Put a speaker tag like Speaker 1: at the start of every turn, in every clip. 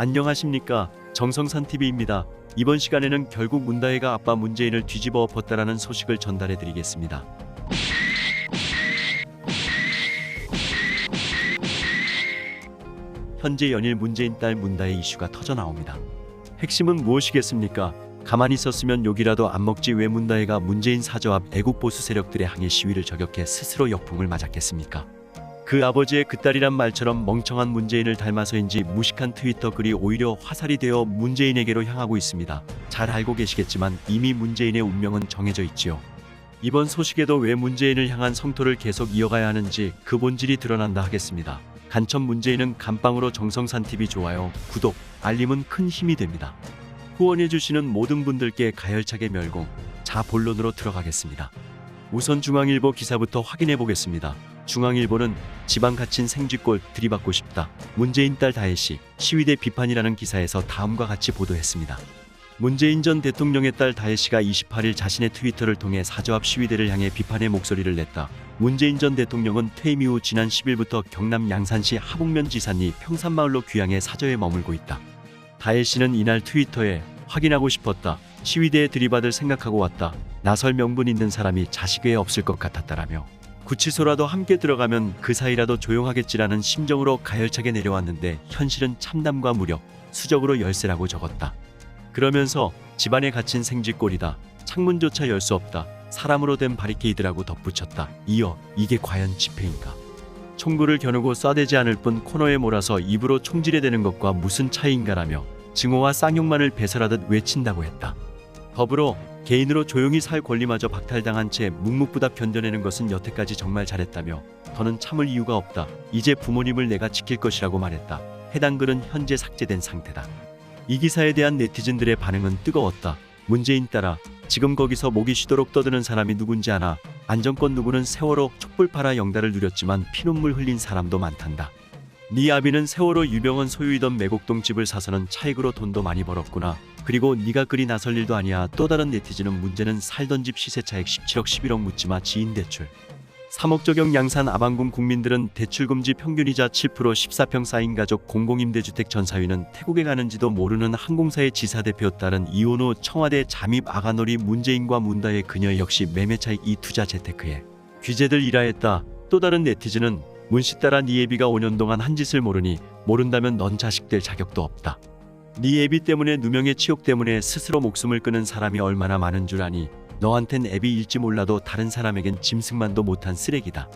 Speaker 1: 안녕하십니까, 정성산TV입니다. 이번 시간에는 결국 문다혜가 아빠 문재인을 뒤집어 엎었다라는 소식을 전달해 드리겠습니다. 현재 연일 문재인 딸 문다혜 이슈가 터져 나옵니다. 핵심은 무엇이겠습니까? 가만히 있었으면 욕이라도 안 먹지 왜 문다혜가 문재인 사저 앞 애국 보수 세력들의 항해 시위를 저격해 스스로 역풍을 맞았겠습니까? 그 아버지의 그 딸이란 말처럼 멍청한 문재인을 닮아서인지 무식한 트위터 글이 오히려 화살이 되어 문재인에게로 향하고 있습니다. 잘 알고 계시겠지만 이미 문재인의 운명은 정해져 있지요. 이번 소식에도 왜 문재인을 향한 성토를 계속 이어가야 하는지 그 본질이 드러난다 하겠습니다. 간첩 문재인은 감빵으로 정성산TV 좋아요, 구독, 알림은 큰 힘이 됩니다. 후원해주시는 모든 분들께 가열차게 멸공, 자 본론으로 들어가겠습니다. 우선 중앙일보 기사부터 확인해 보겠습니다. 중앙일보는 지방 갇힌 생쥐꼴 들이받고 싶다. 문재인 딸 다혜씨 시위대 비판이라는 기사에서 다음과 같이 보도했습니다. 문재인 전 대통령의 딸 다혜씨가 28일 자신의 트위터를 통해 사저 앞 시위대를 향해 비판의 목소리를 냈다. 문재인 전 대통령은 퇴임 이후 지난 10일부터 경남 양산시 하북면 지산리 평산마을로 귀향해 사저에 머물고 있다. 다혜씨는 이날 트위터에 확인하고 싶었다. 시위대에 들이받을 생각하고 왔다. 나설 명분 있는 사람이 자식 외에 없을 것 같았다라며 구치소라도 함께 들어가면 그 사이라도 조용하겠지라는 심정으로 가열차게 내려왔는데 현실은 참담과 무력, 수적으로 열세라고 적었다. 그러면서 집안에 갇힌 생쥐꼴이다. 창문조차 열 수 없다. 사람으로 된 바리케이드라고 덧붙였다. 이어 이게 과연 집회인가? 총구를 겨누고 쏴대지 않을 뿐 코너에 몰아서 입으로 총질해대는 것과 무슨 차이인가라며 증오와 쌍욕만을 배설하듯 외친다고 했다. 더불어 개인으로 조용히 살 권리마저 박탈당한 채 묵묵부답 견뎌내는 것은 여태까지 정말 잘했다며 더는 참을 이유가 없다. 이제 부모님을 내가 지킬 것이라고 말했다. 해당 글은 현재 삭제된 상태다. 이 기사에 대한 네티즌들의 반응은 뜨거웠다. 문재인 딸아, 지금 거기서 목이 쉬도록 떠드는 사람이 누군지 아나? 안정권 누구는 세월호 촛불 팔아 영달을 누렸지만 피눈물 흘린 사람도 많단다. 네 아비는 세월호 유병헌 소유이던 매곡동 집을 사서는 차익으로 돈도 많이 벌었구나. 그리고 네가 그리 나설 일도 아니야. 또 다른 네티즌은 문제는 살던 집 시세 차익 17억 11억 묻지마 지인 대출 3억 적용 양산 아방군 국민들은 대출금지 평균이자 7% 14평 4인 가족 공공임대주택 전사위는 태국에 가는지도 모르는 항공사의 지사대표 딸은 이혼 후 청와대 잠입 아가놀이 문재인과 문다혜 그녀 역시 매매차익 이 투자 재테크에 귀재들 일하했다. 또 다른 네티즌은 문씨 딸아 네 애비가 5년 동안 한 짓을 모르니 모른다면 넌 자식 될 자격도 없다. 네 애비 때문에 누명의 치욕 때문에 스스로 목숨을 끊은 사람이 얼마나 많은 줄 아니? 너한텐 애비일지 몰라도 다른 사람에겐 짐승만도 못한 쓰레기다.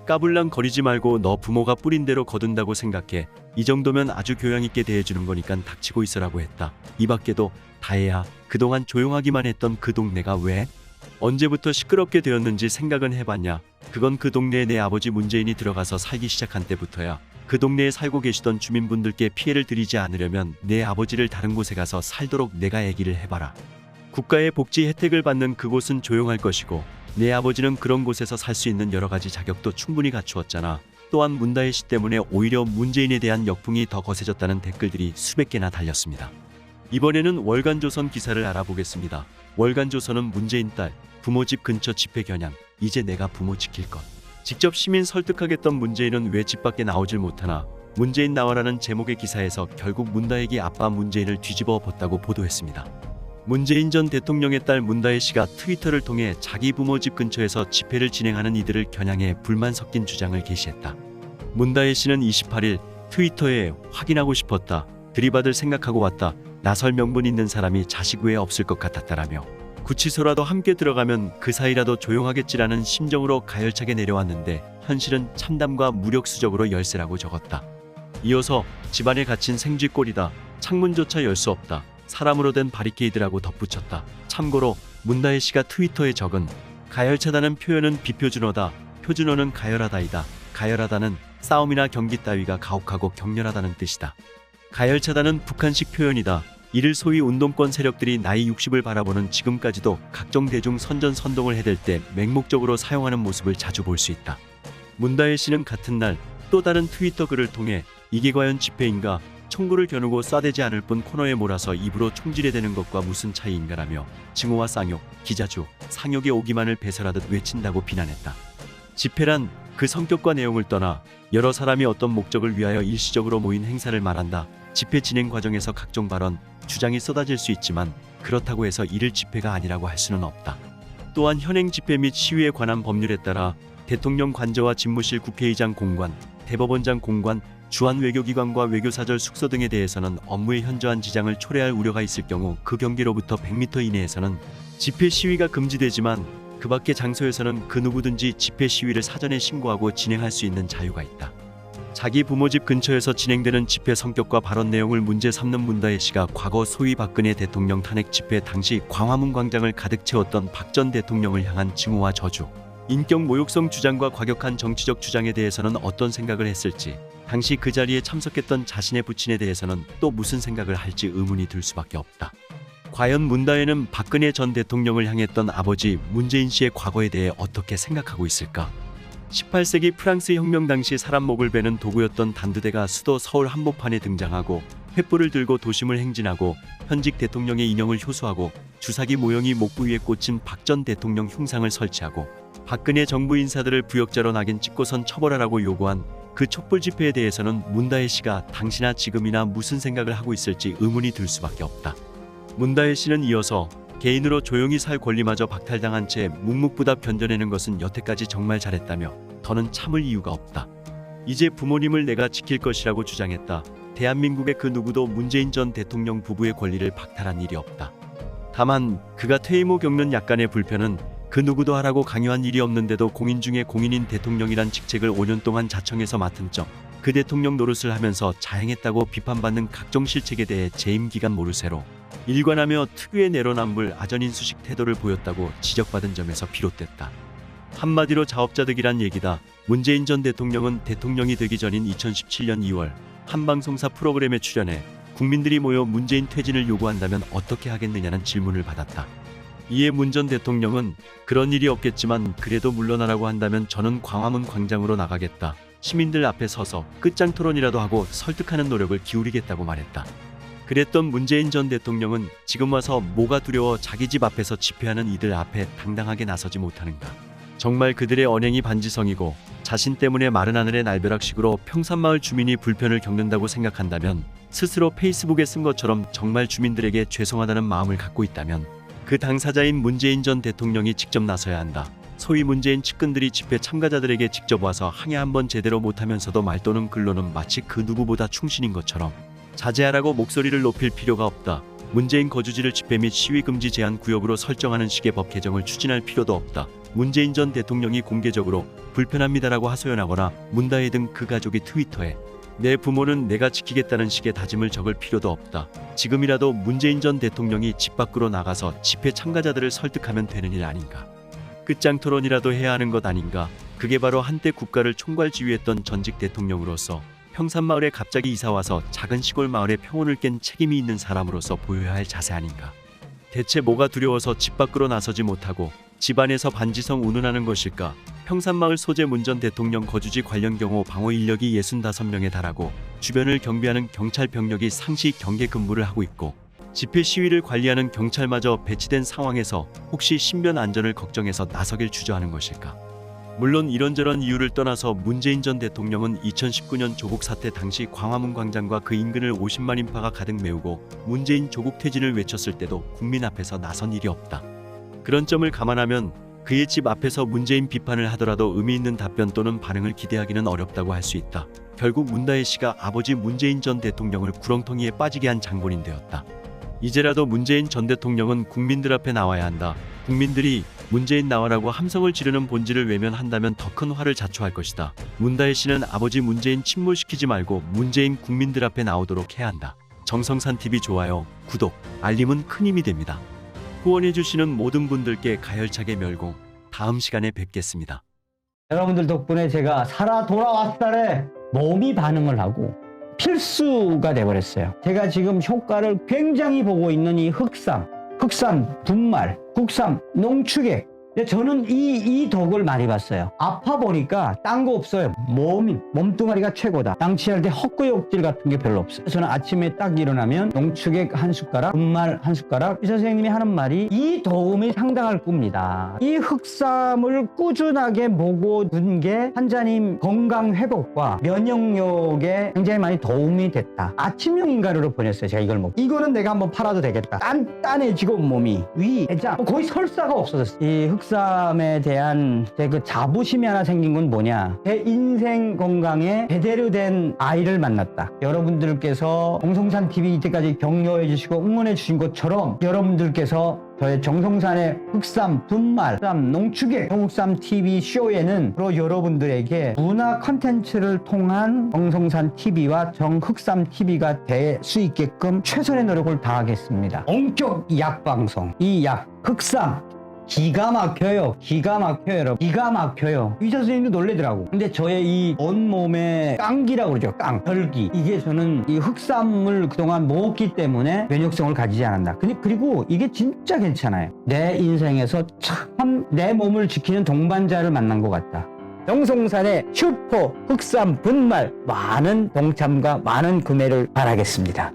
Speaker 1: 까불랑 거리지 말고 너 부모가 뿌린 대로 거둔다고 생각해. 이 정도면 아주 교양있게 대해주는 거니깐 닥치고 있으라고 했다. 이 밖에도 다혜야, 그동안 조용하기만 했던 그 동네가 왜? 언제부터 시끄럽게 되었는지 생각은 해봤냐? 그건 그 동네에 내 아버지 문재인이 들어가서 살기 시작한 때부터야. 그 동네에 살고 계시던 주민분들께 피해를 드리지 않으려면 내 아버지를 다른 곳에 가서 살도록 내가 얘기를 해봐라. 국가의 복지 혜택을 받는 그곳은 조용할 것이고 내 아버지는 그런 곳에서 살 수 있는 여러 가지 자격도 충분히 갖추었잖아. 또한 문다혜 씨 때문에 오히려 문재인에 대한 역풍이 더 거세졌다는 댓글들이 수백 개나 달렸습니다. 이번에는 월간조선 기사를 알아보겠습니다. 월간조선은 문재인 딸 부모 집 근처 집회 겨냥 이제 내가 부모 지킬 것. 직접 시민 설득하겠던 문재인은 왜 집 밖에 나오질 못하나? 문재인 나와라는 제목의 기사에서 결국 문다혜기 아빠 문재인을 뒤집어 엎었다고 보도했습니다. 문재인 전 대통령의 딸 문다혜 씨가 트위터를 통해 자기 부모 집 근처에서 집회를 진행하는 이들을 겨냥해 불만 섞인 주장을 게시했다. 문다혜 씨는 28일 트위터에 확인하고 싶었다. 들이받을 생각하고 왔다. 나설 명분 있는 사람이 자식 외에 없을 것 같았다라며 구치소라도 함께 들어가면 그 사이라도 조용하겠지라는 심정으로 가열차게 내려왔는데 현실은 참담과 무력 수적으로 열세라고 적었다. 이어서 집안에 갇힌 생쥐꼴이다. 창문조차 열 수 없다. 사람으로 된 바리케이드라고 덧붙였다. 참고로 문다혜 씨가 트위터에 적은 가열차다는 표현은 비표준어다. 표준어는 가열하다이다. 가열하다는 싸움이나 경기 따위가 가혹하고 격렬하다는 뜻이다. 가열차다는 북한식 표현이다. 이를 소위 운동권 세력들이 나이 60을 바라보는 지금까지도 각종 대중 선전선동을 해댈 때 맹목적으로 사용하는 모습을 자주 볼 수 있다. 문다혜 씨는 같은 날 또 다른 트위터 글을 통해 이게 과연 집회인가? 총구를 겨누고 쏴대지 않을 뿐 코너에 몰아서 입으로 총질해대는 것과 무슨 차이인가라며 증오와 쌍욕, 기자주, 상욕의 오기만을 배설하듯 외친다고 비난했다. 집회란 그 성격과 내용을 떠나 여러 사람이 어떤 목적을 위하여 일시적으로 모인 행사를 말한다. 집회 진행 과정에서 각종 발언, 주장이 쏟아질 수 있지만 그렇다고 해서 이를 집회가 아니라고 할 수는 없다. 또한 현행 집회 및 시위에 관한 법률에 따라 대통령 관저와 집무실, 국회의장 공관, 대법원장 공관, 주한 외교기관과 외교사절 숙소 등에 대해서는 업무에 현저한 지장을 초래할 우려가 있을 경우 그 경계로부터 100m 이내에서는 집회 시위가 금지되지만 그 밖의 장소에서는 그 누구든지 집회 시위를 사전에 신고하고 진행할 수 있는 자유가 있다. 자기 부모 집 근처에서 진행되는 집회 성격과 발언 내용을 문제 삼는 문다혜 씨가 과거 소위 박근혜 대통령 탄핵 집회 당시 광화문 광장을 가득 채웠던 박 전 대통령을 향한 증오와 저주, 인격 모욕성 주장과 과격한 정치적 주장에 대해서는 어떤 생각을 했을지, 당시 그 자리에 참석했던 자신의 부친에 대해서는 또 무슨 생각을 할지 의문이 들 수밖에 없다. 과연 문다혜는 박근혜 전 대통령을 향했던 아버지 문재인 씨의 과거에 대해 어떻게 생각하고 있을까? 18세기 프랑스 혁명 당시 사람 목을 베는 도구였던 단두대가 수도 서울 한복판에 등장하고 횃불을 들고 도심을 행진하고 현직 대통령의 인형을 효수하고 주사기 모형이 목부 위에 꽂힌 박 전 대통령 흉상을 설치하고 박근혜 정부 인사들을 부역자로 낙인 찍고선 처벌하라고 요구한 그 촛불 집회에 대해서는 문다혜 씨가 당시나 지금이나 무슨 생각을 하고 있을지 의문이 들 수밖에 없다. 문다혜 씨는 이어서 개인으로 조용히 살 권리마저 박탈당한 채 묵묵부답 견뎌내는 것은 여태까지 정말 잘했다며 더는 참을 이유가 없다. 이제 부모님을 내가 지킬 것이라고 주장했다. 대한민국의 그 누구도 문재인 전 대통령 부부의 권리를 박탈한 일이 없다. 다만 그가 퇴임 후 겪는 약간의 불편은 그 누구도 하라고 강요한 일이 없는데도 공인 중에 공인인 대통령이란 직책을 5년 동안 자청해서 맡은 점, 그 대통령 노릇을 하면서 자행했다고 비판받는 각종 실책에 대해 재임 기간 모르쇠로 일관하며 특유의 내로남불 아전인수식 태도를 보였다고 지적받은 점에서 비롯됐다. 한마디로 자업자득이란 얘기다. 문재인 전 대통령은 대통령이 되기 전인 2017년 2월 한 방송사 프로그램에 출연해 국민들이 모여 문재인 퇴진을 요구한다면 어떻게 하겠느냐는 질문을 받았다. 이에 문 전 대통령은 그런 일이 없겠지만 그래도 물러나라고 한다면 저는 광화문 광장으로 나가겠다. 시민들 앞에 서서 끝장 토론이라도 하고 설득하는 노력을 기울이겠다고 말했다. 그랬던 문재인 전 대통령은 지금 와서 뭐가 두려워 자기 집 앞에서 집회하는 이들 앞에 당당하게 나서지 못하는가. 정말 그들의 언행이 반지성이고 자신 때문에 마른 하늘의 날벼락식으로 평산마을 주민이 불편을 겪는다고 생각한다면, 스스로 페이스북에 쓴 것처럼 정말 주민들에게 죄송하다는 마음을 갖고 있다면 그 당사자인 문재인 전 대통령이 직접 나서야 한다. 소위 문재인 측근들이 집회 참가자들에게 직접 와서 항의 한번 제대로 못하면서도 말도는 글로는 마치 그 누구보다 충신인 것처럼 자제하라고 목소리를 높일 필요가 없다. 문재인 거주지를 집회 및 시위 금지 제한 구역으로 설정하는 식의 법 개정을 추진할 필요도 없다. 문재인 전 대통령이 공개적으로 불편합니다라고 하소연하거나 문다혜 등 그 가족이 트위터에 내 부모는 내가 지키겠다는 식의 다짐을 적을 필요도 없다. 지금이라도 문재인 전 대통령이 집 밖으로 나가서 집회 참가자들을 설득하면 되는 일 아닌가. 끝장 토론이라도 해야 하는 것 아닌가. 그게 바로 한때 국가를 총괄지휘했던 전직 대통령으로서 평산마을에 갑자기 이사와서 작은 시골 마을의 평온을 깬 책임이 있는 사람으로서 보여야 할 자세 아닌가. 대체 뭐가 두려워서 집 밖으로 나서지 못하고 집안에서 반지성 운운하는 것일까. 평산마을 소재 문 전 대통령 거주지 관련 경호 방어 인력이 65명에 달하고 주변을 경비하는 경찰 병력이 상시 경계 근무를 하고 있고 집회 시위를 관리하는 경찰마저 배치된 상황에서 혹시 신변 안전을 걱정해서 나서길 주저하는 것일까. 물론 이런저런 이유를 떠나서 문재인 전 대통령은 2019년 조국 사태 당시 광화문 광장과 그 인근을 50만 인파가 가득 메우고 문재인 조국 퇴진을 외쳤을 때도 국민 앞에서 나선 일이 없다. 그런 점을 감안하면 그의 집 앞에서 문재인 비판을 하더라도 의미 있는 답변 또는 반응을 기대하기는 어렵다고 할 수 있다. 결국 문다혜 씨가 아버지 문재인 전 대통령을 구렁텅이에 빠지게 한 장본인 되었다. 이제라도 문재인 전 대통령은 국민들 앞에 나와야 한다. 국민들이 문재인 나와라고 함성을 지르는 본질을 외면한다면 더 큰 화를 자초할 것이다. 문다혜 씨는 아버지 문재인 침몰시키지 말고 문재인 국민들 앞에 나오도록 해야 한다. 정성산TV 좋아요, 구독, 알림은 큰 힘이 됩니다. 후원해주시는 모든 분들께 가열차게 멸공. 다음 시간에 뵙겠습니다.
Speaker 2: 여러분들 덕분에 제가 살아 돌아왔다에 몸이 반응을 하고 필수가 돼버렸어요. 제가 지금 효과를 굉장히 보고 있는 이 흑삼, 분말, 국삼, 농축액 근데 저는 이 덕을 많이 봤어요. 아파 보니까 딴 거 없어요. 몸뚱아리가 최고다. 양치할 때 헛구역질 같은 게 별로 없어요. 저는 아침에 딱 일어나면 농축액 한 숟가락, 분말 한 숟가락. 의사 선생님이 하는 말이 이 도움이 상당할 겁니다. 이 흑삼을 꾸준하게 먹어둔 게 환자님 건강 회복과 면역력에 굉장히 많이 도움이 됐다. 아침형 인간으로 보냈어요. 제가 이걸 먹고. 이거는 내가 한번 팔아도 되겠다. 단단해지고 몸이 위, 대장 거의 설사가 없어졌어요. 이 흑삼에 대한 제 그 자부심이 하나 생긴 건 뭐냐? 제 인생 건강에 제대로 된 아이를 만났다. 여러분들께서 정성산 TV 이때까지 격려해 주시고 응원해 주신 것처럼 여러분들께서 저의 정성산의 흑삼, 분말, 흑삼, 농축액, 정흑삼 TV 쇼에는 바로 여러분들에게 문화 컨텐츠를 통한 정성산 TV와 정흑삼 TV가 될 수 있게끔 최선의 노력을 다하겠습니다. 원격 약방송, 이 약, 흑삼 기가 막혀요. 여러분. 기가 막혀요. 의사 선생님도 놀래더라고. 근데 저의 이 온몸의 깡기라고 그러죠. 혈기. 이게 저는 이 흑삼을 그동안 먹었기 때문에 면역성을 가지지 않았나. 그리고 이게 진짜 괜찮아요. 내 인생에서 참 내 몸을 지키는 동반자를 만난 것 같다. 정성산의 슈퍼 흑삼 분말 많은 동참과 많은 구매를 바라겠습니다.